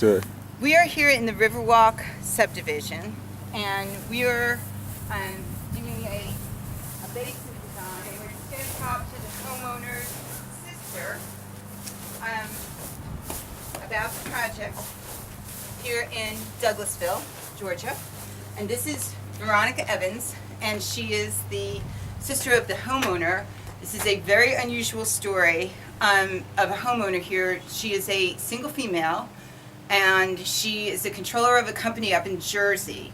Good. We are here in the Riverwalk subdivision, and we are doing a basement design. We're going to talk to the homeowner's sister about the project here in Douglasville, Georgia. And this is Veronica Evans, and she is the sister of the homeowner. This is a very unusual story of a homeowner here. She is a single female, and she is the controller of a company up in Jersey.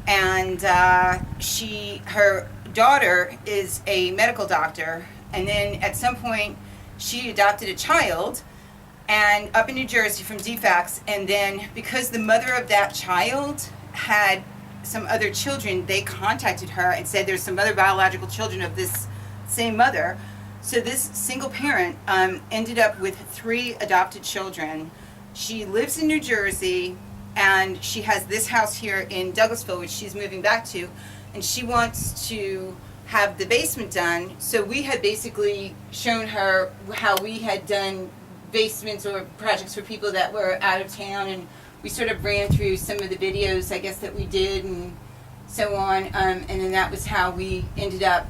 And her daughter is a medical doctor, and then at some point she adopted a child and up in New Jersey from DFACS, and then because the mother of that child had some other children, they contacted her and said there's some other biological children of this same mother. So this single parent ended up with 3 adopted children. She lives in New Jersey, and she has this house here in Douglasville, which she's moving back to, and she wants to have the basement done. So we had basically shown her how we had done basements or projects for people that were out of town, and we sort of ran through some of the videos, I guess, that we did and so on, and then that was how we ended up.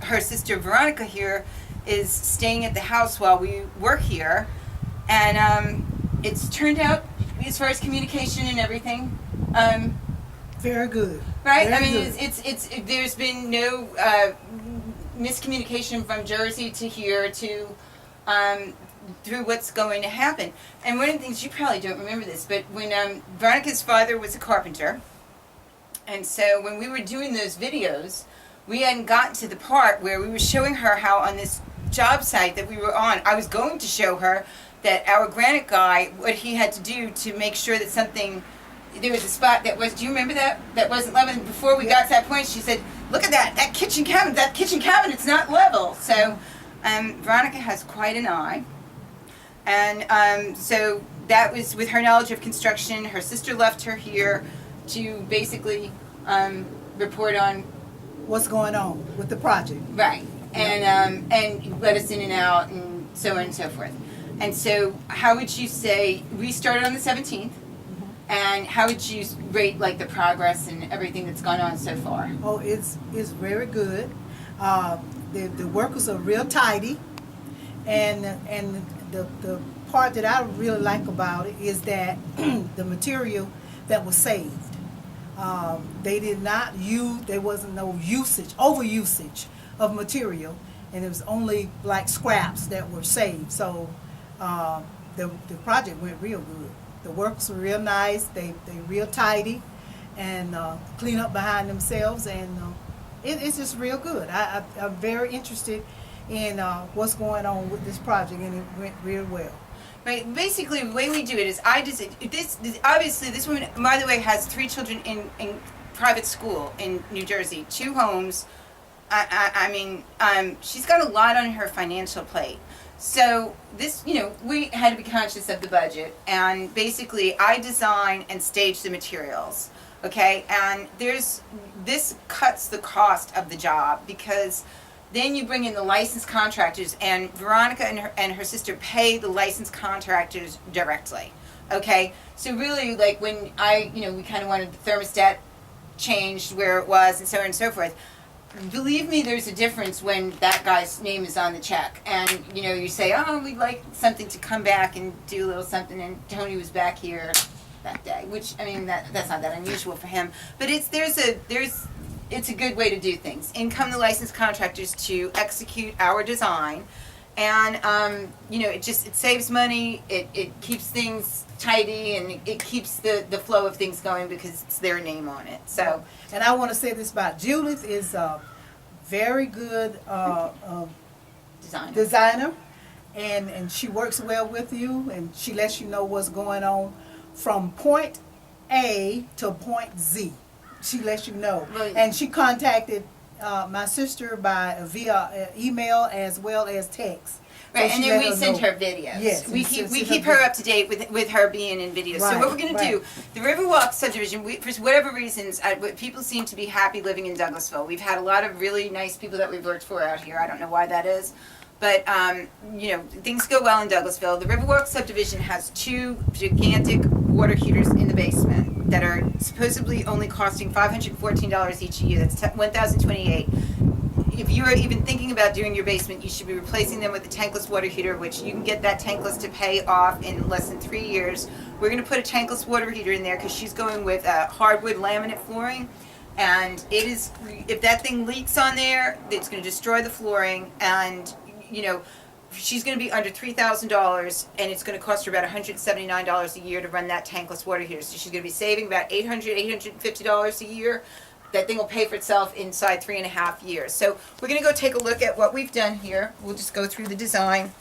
Her sister Veronica here is staying at the house while we work here, and it's turned out, as far as communication and everything, very good. right? Very I mean, good. it's there's been no miscommunication from Jersey to here to through what's going to happen. And one of the things, you probably don't remember this, but when Veronica's father was a carpenter, and so when we were doing those videos, we hadn't gotten to the part where we were showing her how on this job site that we were on, I was going to show her that our granite guy, what he had to do to make sure that something, there was a spot that was, do you remember that? That wasn't level. And before we got to that point, she said, look at that kitchen cabinet's not level. So Veronica has quite an eye. And so that was with her knowledge of construction. Her sister left her here to basically report on What's going on with the project? right, and let us in and out and so on and so forth. And so how would you say, we started on the 17th, and how would you rate like the progress and everything that's gone on so far? Oh, it's very good. The workers are real tidy, and the part that I really like about it is that the material that was saved. They did not use, there wasn't no overusage of material, and it was only like scraps that were saved. So the project went real good. The workers were real nice, they real tidy, and clean up behind themselves, and it's just real good. I'm very interested in what's going on with this project, and it went real well. Right. Basically, the way we do it is, obviously this woman, by the way, has 3 children in private school in New Jersey, 2 homes. I mean, she's got a lot on her financial plate. So this, we had to be conscious of the budget, and basically I design and stage the materials. Okay, and this cuts the cost of the job, because then you bring in the licensed contractors, and Veronica and her sister pay the licensed contractors directly. Okay, so really, like when we kind of wanted the thermostat changed where it was, and so on and so forth. Believe me, there's a difference when that guy's name is on the check, and you say, oh, we'd like something to come back and do a little something, and Tony was back here that day, which, I mean, that's not that unusual for him, but it's a good way to do things. In come the licensed contractors to execute our design, and it saves money, it keeps things tidy, and it keeps the flow of things going because it's their name on it. So, and I want to say this about Judith is a very good designer, and she works well with you, and she lets you know what's going on from point A to point Z. She lets you know. Right. And she contacted my sister via email as well as text. Right, and then we send her videos. Yes, we keep her up to date with her being in videos. Right, so what we're going to do, the Riverwalk subdivision, for whatever reasons, people seem to be happy living in Douglasville. We've had a lot of really nice people that we've worked for out here. I don't know why that is. But, things go well in Douglasville. The Riverwalk subdivision has 2 gigantic water heaters in the basement that are supposedly only costing $514 each a year. That's $1,028. If you are even thinking about doing your basement, you should be replacing them with a tankless water heater, which you can get that tankless to pay off in less than 3 years. We're going to put a tankless water heater in there because she's going with hardwood laminate flooring. And it is, if that thing leaks on there, it's going to destroy the flooring. And, you know, she's going to be under $3,000, and it's going to cost her about $179 a year to run that tankless water heater. So she's going to be saving about $850 a year. That thing will pay for itself inside 3.5 years. So we're going to go take a look at what we've done here. We'll just go through the design.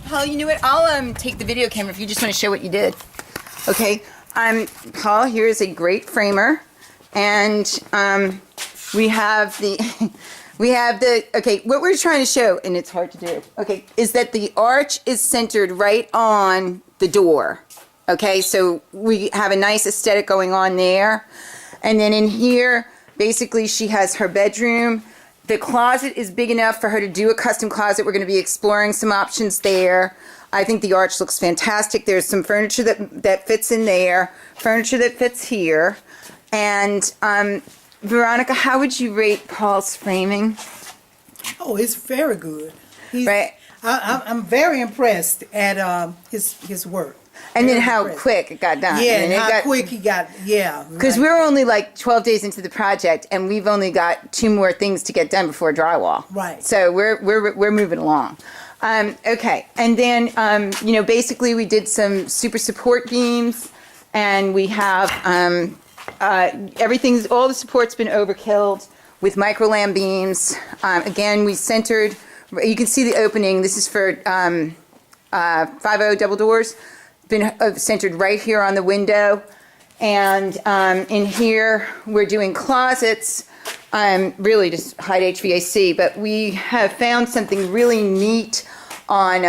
Paul, you know what? I'll take the video camera if you just want to show what you did. Okay. Paul here is a great framer, and we have the okay, what we're trying to show, and it's hard to do, okay, is that the arch is centered right on the door. Okay, so we have a nice aesthetic going on there. And then in here, basically she has her bedroom. The closet is big enough for her to do a custom closet. We're going to be exploring some options there. I think the arch looks fantastic. There's some furniture that fits in there, furniture that fits here. And Veronica, how would you rate Paul's framing? Oh, it's very good. Right. I'm very impressed at his work. And then how quick it got done. Yeah, and how quick he got, yeah. Because we're only like 12 days into the project, and we've only got 2 more things to get done before drywall. Right. So we're moving along. Okay, and then you know, basically we did some super support beams, and we have everything's, all the support's been overkilled with microlam beams. Again, we centered. You can see the opening. This is for 5.0 double doors. Been centered right here on the window, and in here we're doing closets, really just hide HVAC, but we have found something really neat on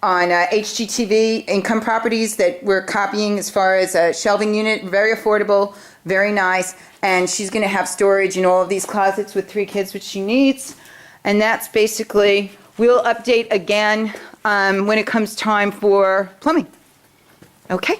HGTV income properties that we're copying as far as a shelving unit. Very affordable, very nice, and she's going to have storage in all of these closets with 3 kids, which she needs. And that's basically, we'll update again when it comes time for plumbing. Okay.